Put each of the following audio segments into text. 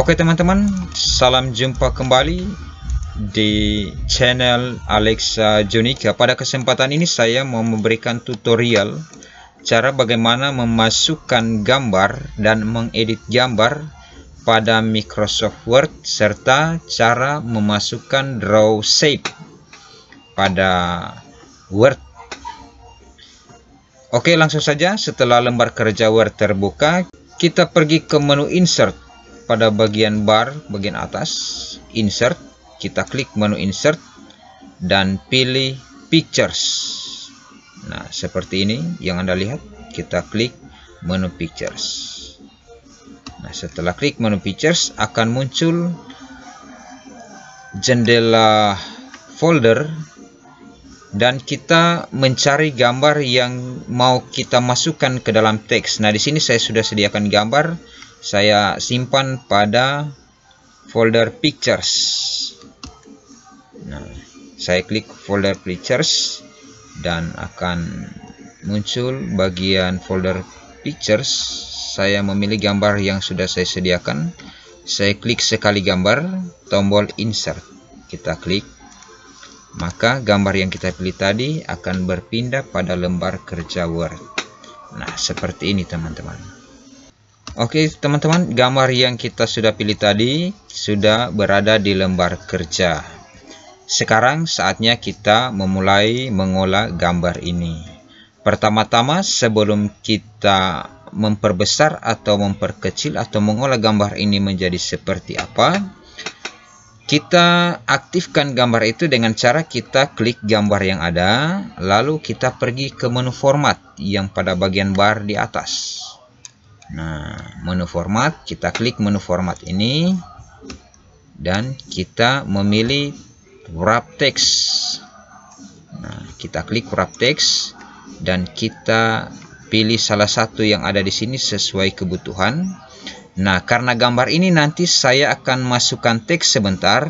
Oke teman-teman, salam jumpa kembali di channel Alexa Jonika. Pada kesempatan ini saya mau memberikan tutorial cara bagaimana memasukkan gambar dan mengedit gambar pada Microsoft Word, serta cara memasukkan draw shape pada Word. Oke, langsung saja. Setelah lembar kerja Word terbuka, kita pergi ke menu Insert. Pada bagian bar bagian atas, Insert, kita klik menu Insert dan pilih Pictures. Nah, seperti ini yang Anda lihat. Kita klik menu Pictures. Nah, setelah klik menu Pictures akan muncul jendela folder dan kita mencari gambar yang mau kita masukkan ke dalam teks. Nah, di sini saya sudah sediakan gambar. Saya simpan pada folder Pictures. Nah, saya klik folder Pictures dan akan muncul bagian folder Pictures. Saya memilih gambar yang sudah saya sediakan. Saya klik sekali gambar, tombol Insert. Kita klik. Maka gambar yang kita pilih tadi akan berpindah pada lembar kerja Word. Nah, seperti ini teman-teman. Oke teman-teman, gambar yang kita sudah pilih tadi sudah berada di lembar kerja. Sekarang saatnya kita memulai mengolah gambar ini. Pertama-tama, sebelum kita memperbesar atau memperkecil atau mengolah gambar ini menjadi seperti apa, kita aktifkan gambar itu dengan cara kita klik gambar yang ada, lalu kita pergi ke menu format yang pada bagian bar di atas. Nah, menu format, kita klik menu format ini dan kita memilih wrap text. Nah, kita klik wrap text dan kita pilih salah satu yang ada di sini sesuai kebutuhan. Nah, karena gambar ini nanti saya akan masukkan teks sebentar,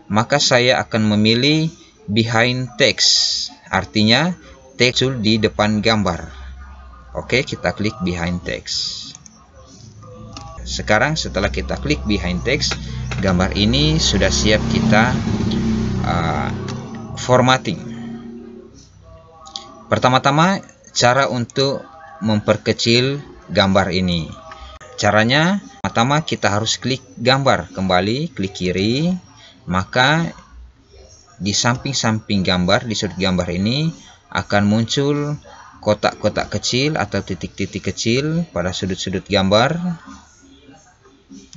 maka saya akan memilih behind text. Artinya teks di depan gambar. Oke, kita klik behind text. Sekarang setelah kita klik behind text, gambar ini sudah siap kita formatting. Pertama-tama, cara untuk memperkecil gambar ini. Caranya, pertama kita harus klik gambar, kembali klik kiri, maka di samping-samping gambar, di sudut gambar ini akan muncul kotak-kotak kecil atau titik-titik kecil pada sudut-sudut gambar.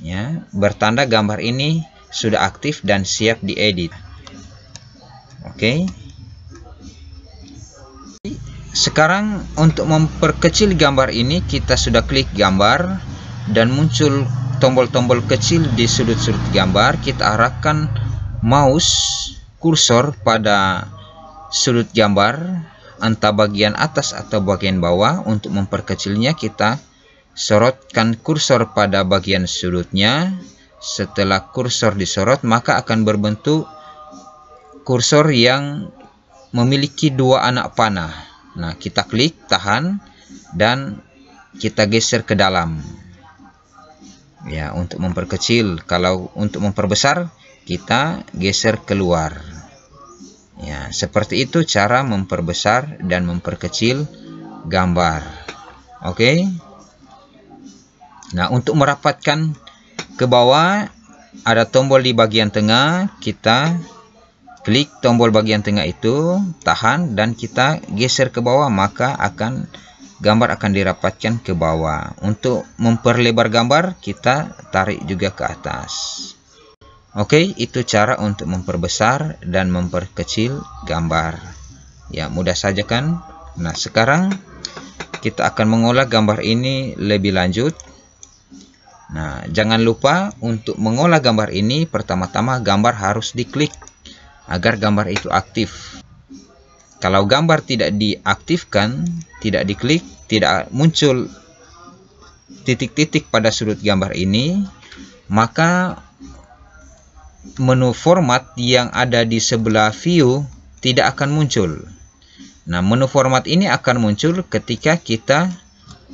Ya, bertanda gambar ini sudah aktif dan siap diedit. Oke. Sekarang untuk memperkecil gambar ini, kita sudah klik gambar dan muncul tombol-tombol kecil di sudut-sudut gambar. Kita arahkan mouse kursor pada sudut gambar, entah bagian atas atau bagian bawah. Untuk memperkecilnya, kita sorotkan kursor pada bagian sudutnya. Setelah kursor disorot, maka akan berbentuk kursor yang memiliki dua anak panah. Nah, kita klik, tahan, dan kita geser ke dalam. Ya, untuk memperkecil. Kalau untuk memperbesar, kita geser keluar. Ya, seperti itu cara memperbesar dan memperkecil gambar. Oke. Nah, untuk merapatkan ke bawah, ada tombol di bagian tengah. Kita klik tombol bagian tengah itu, tahan, dan kita geser ke bawah, maka gambar akan dirapatkan ke bawah. Untuk memperlebar gambar, kita tarik juga ke atas. Oke, itu cara untuk memperbesar dan memperkecil gambar. Ya, mudah saja kan? Nah, sekarang kita akan mengolah gambar ini lebih lanjut. Nah, jangan lupa untuk mengolah gambar ini, pertama-tama gambar harus diklik agar gambar itu aktif. Kalau gambar tidak diaktifkan, tidak diklik, tidak muncul titik-titik pada sudut gambar ini, maka menu format yang ada di sebelah view tidak akan muncul. Nah, menu format ini akan muncul ketika kita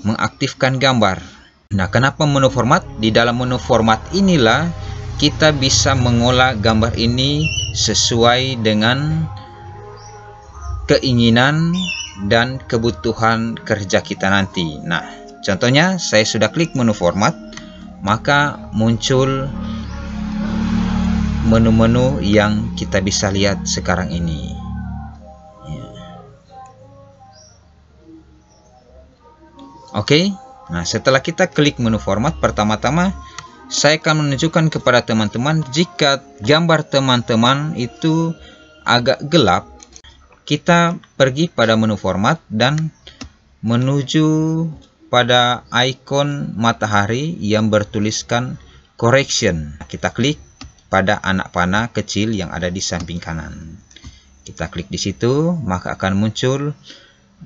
mengaktifkan gambar. Nah, kenapa menu format? Di dalam menu format inilah kita bisa mengolah gambar ini sesuai dengan keinginan dan kebutuhan kerja kita nanti. Nah, contohnya saya sudah klik menu format, maka muncul menu-menu yang kita bisa lihat sekarang ini. Oke. Nah, setelah kita klik menu format, pertama-tama saya akan menunjukkan kepada teman-teman jika gambar teman-teman itu agak gelap, kita pergi pada menu format dan menuju pada ikon matahari yang bertuliskan correction. Kita klik pada anak panah kecil yang ada di samping kanan. Kita klik di situ, maka akan muncul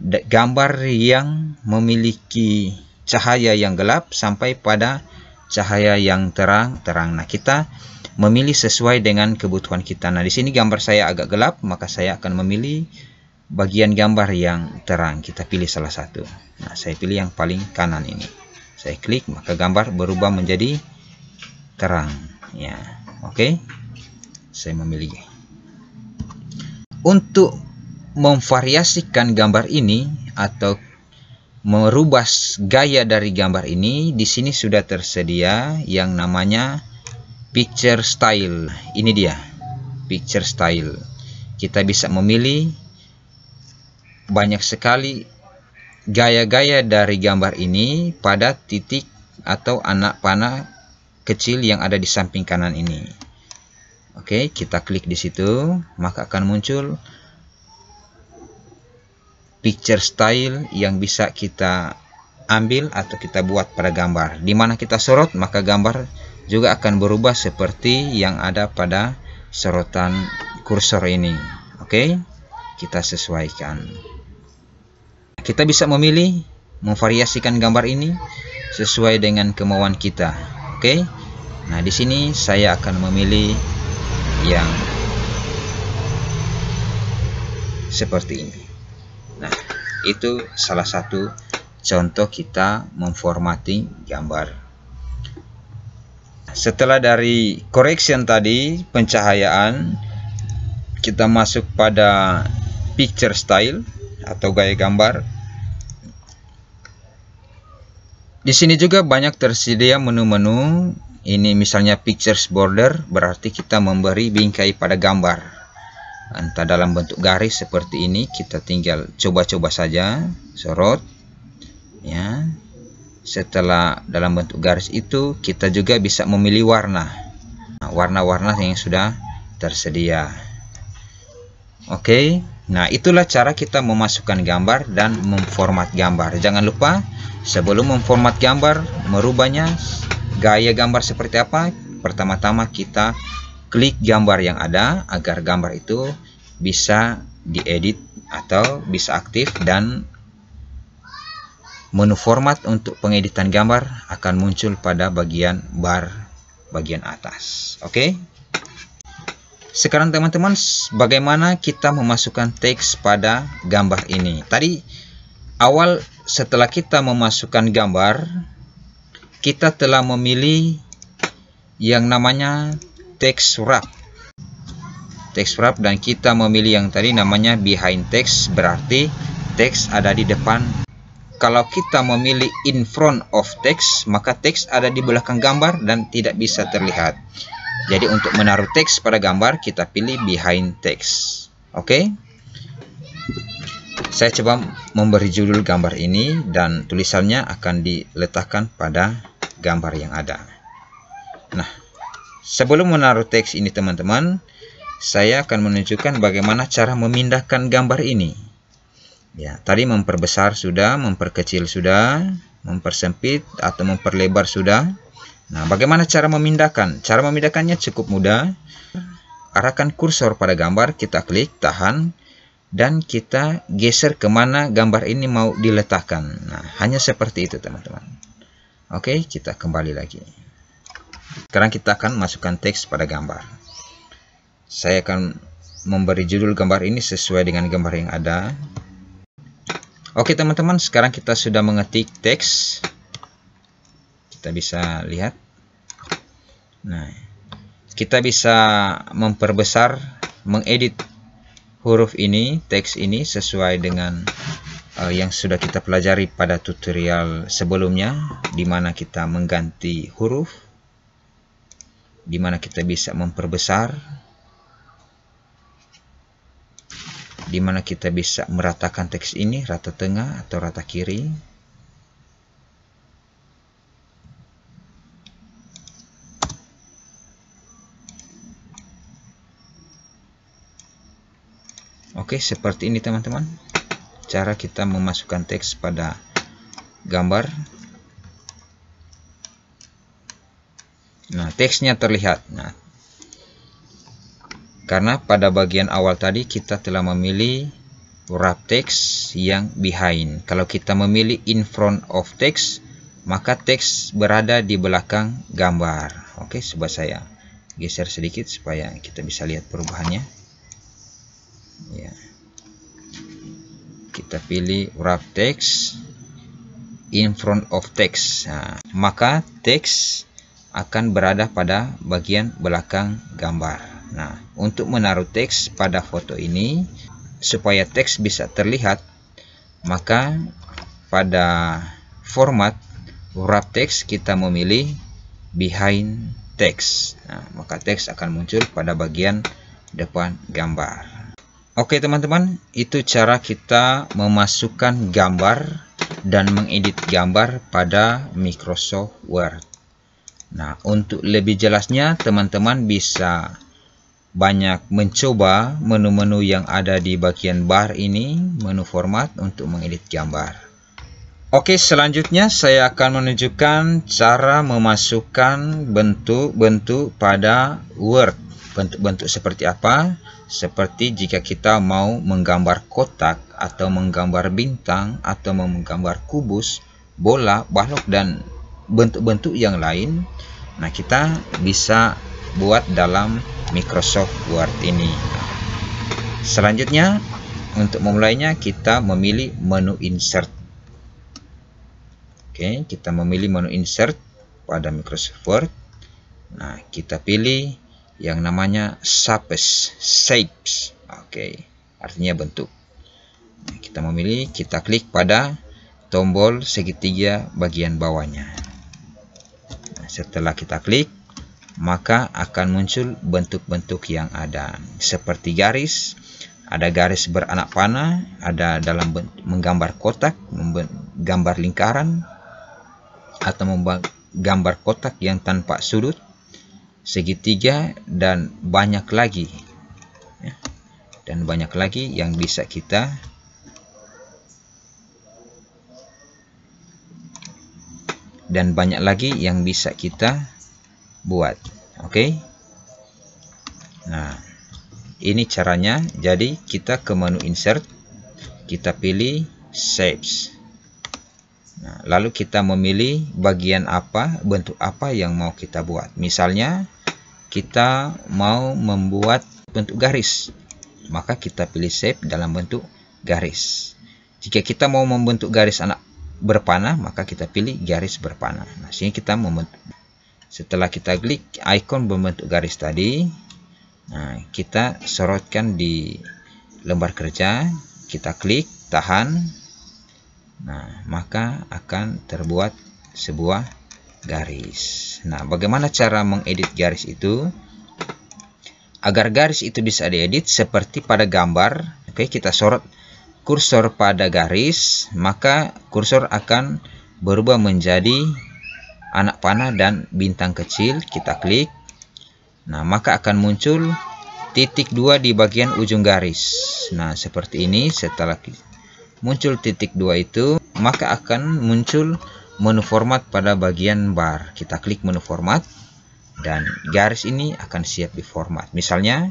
gambar yang memiliki cahaya yang gelap sampai pada cahaya yang terang. Nah, kita memilih sesuai dengan kebutuhan kita. Nah, di sini gambar saya agak gelap, maka saya akan memilih bagian gambar yang terang. Kita pilih salah satu. Nah, saya pilih yang paling kanan ini. Saya klik, maka gambar berubah menjadi terang. Ya, oke. Saya memilih. Untuk memvariasikan gambar ini atau merubah gaya dari gambar ini, di sini sudah tersedia yang namanya picture style. Ini dia, picture style. Kita bisa memilih banyak sekali gaya-gaya dari gambar ini pada titik atau anak panah kecil yang ada di samping kanan ini. Oke, kita klik di situ, maka akan muncul picture style yang bisa kita ambil atau kita buat pada gambar. Di mana kita sorot, maka gambar juga akan berubah seperti yang ada pada sorotan kursor ini. Oke, kita sesuaikan. Kita bisa memilih, memvariasikan gambar ini sesuai dengan kemauan kita. Oke, nah di sini saya akan memilih yang seperti ini. Nah, itu salah satu contoh kita memformatting gambar. Setelah dari correction tadi, pencahayaan, kita masuk pada picture style atau gaya gambar. Di sini juga banyak tersedia menu-menu. Ini misalnya pictures border, berarti kita memberi bingkai pada gambar. Entah dalam bentuk garis seperti ini, kita tinggal coba-coba saja, sorot. Ya. Setelah dalam bentuk garis itu, kita juga bisa memilih warna. Warna-warna yang sudah tersedia. Oke. Nah, itulah cara kita memasukkan gambar dan memformat gambar. Jangan lupa, sebelum memformat gambar, merubahnya gaya gambar seperti apa, pertama-tama kita klik gambar yang ada agar gambar itu bisa diedit atau bisa aktif, dan menu format untuk pengeditan gambar akan muncul pada bagian bar bagian atas. Oke. Sekarang teman-teman, bagaimana kita memasukkan teks pada gambar ini? Tadi awal setelah kita memasukkan gambar, kita telah memilih yang namanya text wrap. Text wrap, dan kita memilih yang tadi namanya behind text, berarti teks ada di depan. Kalau kita memilih in front of text, maka teks ada di belakang gambar dan tidak bisa terlihat. Jadi untuk menaruh teks pada gambar, kita pilih behind text. Oke. Saya coba memberi judul gambar ini dan tulisannya akan diletakkan pada gambar yang ada. Nah, sebelum menaruh teks ini teman-teman, saya akan menunjukkan bagaimana cara memindahkan gambar ini. Ya, tadi memperbesar sudah, memperkecil sudah, mempersempit atau memperlebar sudah. Nah, bagaimana cara memindahkan? Cara memindahkannya cukup mudah. Arahkan kursor pada gambar, kita klik, tahan, dan kita geser kemana gambar ini mau diletakkan. Nah, hanya seperti itu teman-teman. Oke, kita kembali lagi. Sekarang kita akan masukkan teks pada gambar. Saya akan memberi judul gambar ini sesuai dengan gambar yang ada. Oke teman-teman, sekarang kita sudah mengetik teks. kita bisa lihat. Nah, kita bisa memperbesar, mengedit huruf ini, teks ini sesuai dengan yang sudah kita pelajari pada tutorial sebelumnya, di mana kita mengganti huruf, di mana kita bisa memperbesar, di mana kita bisa meratakan teks ini, rata tengah atau rata kiri. Oke, seperti ini teman-teman, cara kita memasukkan teks pada gambar. Nah, teksnya terlihat. Nah, karena pada bagian awal tadi kita telah memilih wrap text yang behind. Kalau kita memilih in front of text, maka teks berada di belakang gambar. Oke, coba saya geser sedikit supaya kita bisa lihat perubahannya. Ya. Kita pilih wrap text in front of text. Nah, maka teks akan berada pada bagian belakang gambar. Nah, untuk menaruh teks pada foto ini supaya teks bisa terlihat, maka pada format wrap text kita memilih behind text. Nah, maka teks akan muncul pada bagian depan gambar. Oke teman-teman, itu cara kita memasukkan gambar dan mengedit gambar pada Microsoft Word. Nah, untuk lebih jelasnya teman-teman bisa banyak mencoba menu-menu yang ada di bagian bar ini, menu format untuk mengedit gambar. Oke, selanjutnya saya akan menunjukkan cara memasukkan bentuk-bentuk pada Word. Bentuk-bentuk seperti apa? Seperti jika kita mau menggambar kotak atau menggambar bintang atau menggambar kubus, bola, balok dan bentuk-bentuk yang lain. Nah, kita bisa buat dalam Microsoft Word ini. Selanjutnya, untuk memulainya kita memilih menu insert. Oke, kita memilih menu insert pada Microsoft Word. Nah, kita pilih yang namanya shapes. Oke, artinya bentuk. Nah, kita memilih, kita klik pada tombol segitiga bagian bawahnya. Nah, setelah kita klik, maka akan muncul bentuk-bentuk yang ada seperti garis, ada garis beranak panah, ada dalam menggambar kotak, menggambar lingkaran, atau menggambar kotak yang tanpa sudut, segitiga, dan banyak lagi ya. Dan banyak lagi yang bisa kita buat. Oke. Nah, ini caranya. Jadi kita ke menu insert, kita pilih shapes. Nah, lalu kita memilih bagian apa, bentuk apa yang mau kita buat. Misalnya kita mau membuat bentuk garis, maka kita pilih shape dalam bentuk garis. Jika kita mau membentuk garis anak berpanah, maka kita pilih garis berpanah. Nah, sini kita membentuk. Setelah kita klik icon membentuk garis tadi, nah, kita sorotkan di lembar kerja, kita klik, tahan. Nah, maka akan terbuat sebuah garis. Nah, bagaimana cara mengedit garis itu? Agar garis itu bisa diedit seperti pada gambar, oke, kita sorot kursor pada garis, maka kursor akan berubah menjadi anak panah dan bintang kecil. Kita klik. Nah, maka akan muncul titik 2 di bagian ujung garis. Nah, seperti ini. Setelah muncul titik 2 itu, maka akan muncul menu format pada bagian bar. Kita klik menu format dan garis ini akan siap di format. Misalnya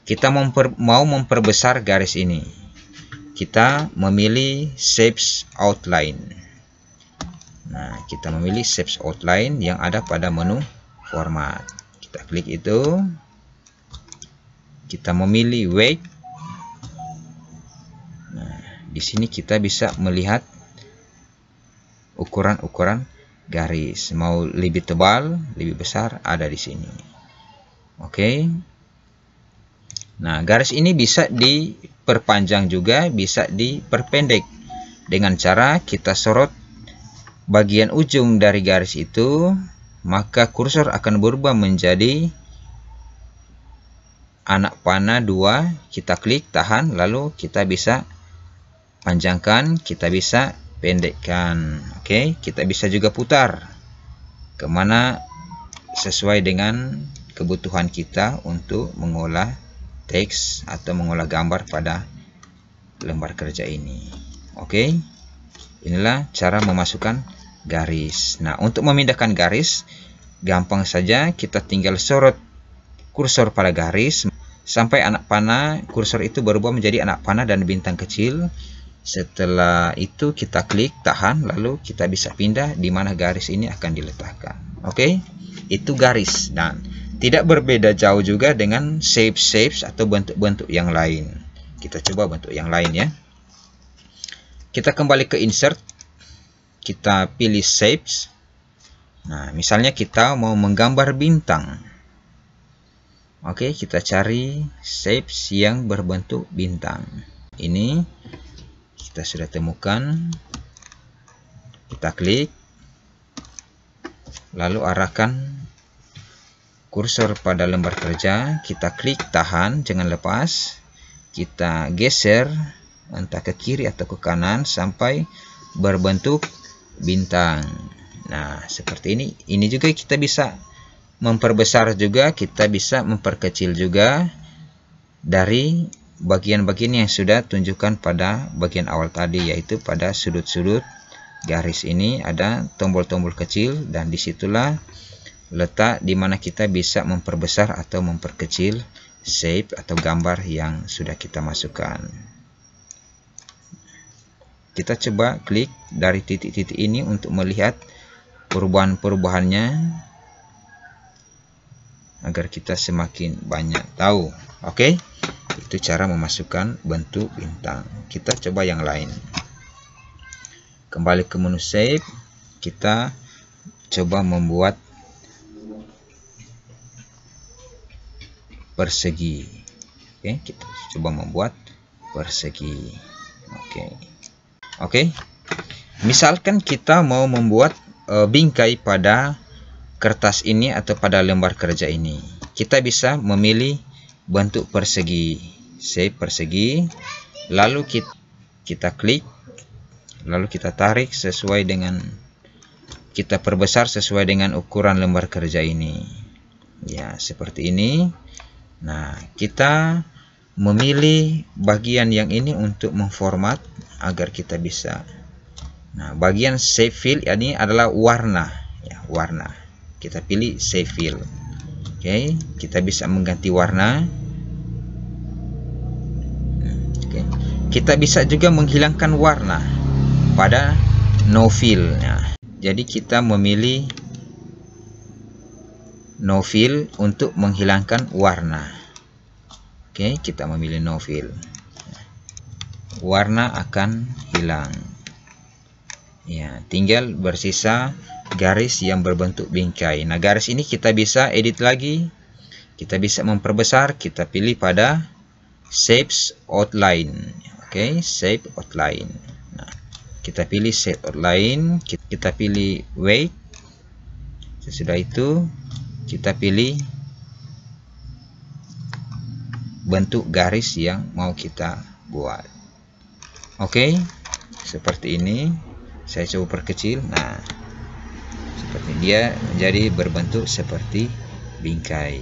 kita mau memperbesar garis ini, kita memilih shapes outline. Nah, kita memilih shapes outline yang ada pada menu format. Kita klik itu, kita memilih weight. Di sini kita bisa melihat ukuran-ukuran garis. Mau lebih tebal, lebih besar, ada di sini. Oke. Nah, garis ini bisa diperpanjang juga, bisa diperpendek. Dengan cara kita sorot bagian ujung dari garis itu, maka kursor akan berubah menjadi anak panah 2. Kita klik, tahan, lalu kita bisa panjangkan, kita bisa pendekkan. Oke, kita bisa juga putar kemana sesuai dengan kebutuhan kita untuk mengolah teks atau mengolah gambar pada lembar kerja ini. Oke, inilah cara memasukkan garis. Nah, untuk memindahkan garis gampang saja, kita tinggal sorot kursor pada garis sampai anak panah kursor itu berubah menjadi anak panah dan bintang kecil. Setelah itu kita klik, tahan, lalu kita bisa pindah di mana garis ini akan diletakkan. Oke, itu garis. Dan tidak berbeda jauh juga dengan shapes atau bentuk-bentuk yang lain. Kita coba bentuk yang lain ya. Kita kembali ke insert, kita pilih shapes. Nah, misalnya kita mau menggambar bintang. Oke, kita cari shapes yang berbentuk bintang. Ini kita sudah temukan. Kita klik, lalu arahkan kursor pada lembar kerja. Kita klik, tahan, jangan lepas. Kita geser entah ke kiri atau ke kanan sampai berbentuk bintang. Nah, seperti ini. Ini juga kita bisa memperbesar juga, kita bisa memperkecil juga dari bagian-bagian yang sudah tunjukkan pada bagian awal tadi, yaitu pada sudut-sudut garis ini ada tombol-tombol kecil, dan disitulah letak di mana kita bisa memperbesar atau memperkecil shape atau gambar yang sudah kita masukkan. Kita coba klik dari titik-titik ini untuk melihat perubahan-perubahannya agar kita semakin banyak tahu. Oke, itu cara memasukkan bentuk bintang. Kita coba yang lain. Kembali ke menu shape, kita coba membuat persegi. Oke, kita coba membuat persegi. Oke. Misalkan kita mau membuat bingkai pada kertas ini atau pada lembar kerja ini. Kita bisa memilih bentuk persegi, shape persegi, lalu kita klik, lalu kita tarik sesuai dengan, kita perbesar sesuai dengan ukuran lembar kerja ini. Ya, seperti ini. Nah, kita memilih bagian yang ini untuk memformat agar kita bisa. Nah, bagian shape fill ini adalah warna, ya, warna. Kita pilih shape fill. Oke, kita bisa mengganti warna. Oke. Kita bisa juga menghilangkan warna pada no fill. Nah, jadi kita memilih no fill untuk menghilangkan warna. Oke, kita memilih no fill. Warna akan hilang. Ya, tinggal bersisa garis yang berbentuk bingkai. Nah, garis ini kita bisa edit lagi. Kita bisa memperbesar. Kita pilih pada shapes outline. Oke, shape outline. Nah, kita pilih shape outline. Kita pilih weight. Sesudah itu kita pilih bentuk garis yang mau kita buat. Oke, seperti ini. Saya coba perkecil. Nah, seperti dia menjadi berbentuk seperti bingkai.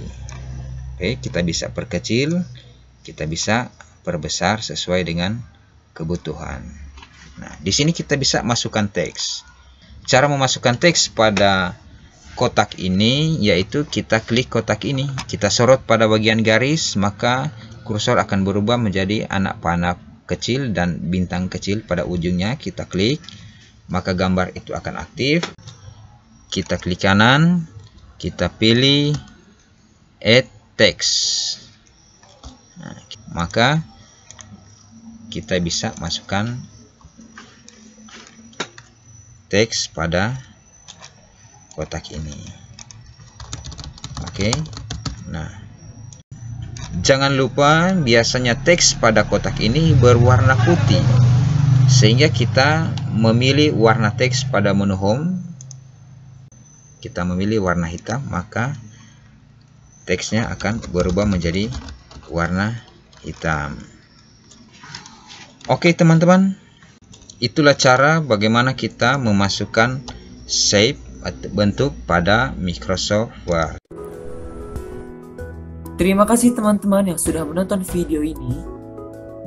Oke, kita bisa perkecil, kita bisa perbesar sesuai dengan kebutuhan. Nah, di sini kita bisa masukkan teks. Cara memasukkan teks pada kotak ini yaitu kita klik kotak ini, kita sorot pada bagian garis, maka kursor akan berubah menjadi anak panah kecil dan bintang kecil pada ujungnya. Kita klik, maka gambar itu akan aktif. Kita klik kanan, kita pilih add text. Nah, maka kita bisa masukkan teks pada kotak ini. Oke. Nah, jangan lupa biasanya teks pada kotak ini berwarna putih, sehingga kita memilih warna teks pada menu home, kita memilih warna hitam, maka teksnya akan berubah menjadi warna hitam. Oke teman-teman, itulah cara bagaimana kita memasukkan shape atau bentuk pada Microsoft Word. Terima kasih teman-teman yang sudah menonton video ini.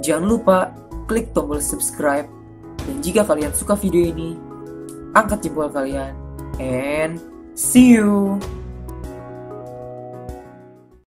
Jangan lupa klik tombol subscribe, dan jika kalian suka video ini, angkat jempol kalian, and see you!